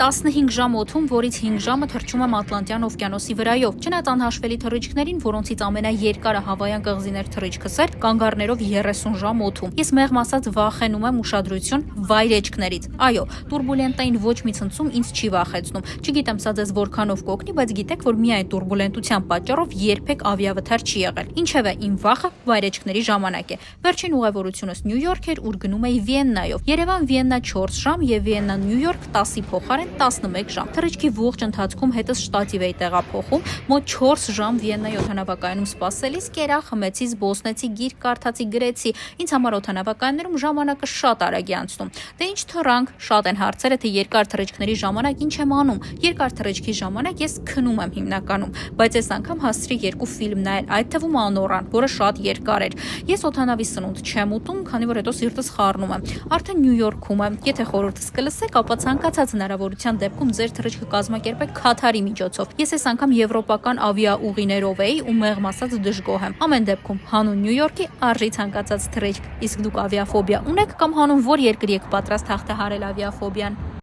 15 ժամ օդում, որից 5 ժամը թռչում եմ Ատլանտյան օվկիանոսի վրայով։ Չնայած անհաշվելի թռիչքներին, որոնցից ամենաերկարը հավայան կղզիներ թռիչքս էր, կանգառներով 30 ժամ օդում։ Ես մեղմ ասած վախենում եմ ուշադրություն վայրեջքներից։ Այո, տուրբուլենտային ոչ մի ցնցում ինձ չի վախեցնում։ Չգիտեմ սա ձեզ որքանով կօգնի, բայց գիտեք, որ միայն տուրբուլենտության պատճառով երբեք ավիավթար չի եղել։ Ինչևէ, իմ վախը վայրեջքների ժամանակ է։ Վերջին ուղևորությունս Նյու Յորք էր, ուր գնում էի Վիեննայով։ Երևան-Վիեննա 4 ժամ եւ Վիեննա-Նյու Յորք 10-ի փոխարեն 11 ժամ։ Թռիչքի ողջ ընթացքում հետս շտատիվ էի տեղափոխում, մոտ 4 ժամ Վիեննայի օդանավակայանում սպասելիս կերա, խմեցի, զբոսնեցի, գիրք կարդացի, գրեցի։ Ինձ համար օդանավակայաններում ժամանակը շատ արագ է անցնում։ Դե ինչ թռանք, շատ են հարցերը, թե երկար թռիչքների ժամանակ ինչ եմ անում։ Երկար թռիչքի ժամանակ ես քնում եմ հիմնականում, բայց այս անգամ հասցրի 2 ֆիլմ նայել, այդ թվում Անորան, որը շատ երկար էր։ Ես օդանավի սնունդ չեմ ուտում, քանի որ հետո սիրտս խառնում եմ։ Արդեն Նյու Յորքում եմ։ Եթե խորհուրդս կլսեք, ապա ցանկացած հնարավորության դեպքում ձեր թռիչքը կազմակերպեք Քաթարի միջոցով։ Ես այս անգամ եվրոպական ավիաուղիներով էի ու մեղմ ասած դժգոհ եմ։ Ամեն դեպքում հանուն Նյու Յորքի արժի ցանկացած թռիչք։ Իսկ դուք ավիաֆոբիա ունեք կամ հանուն որ երկրի եք պատրաստ հաղթահարել ավիաֆոբիան։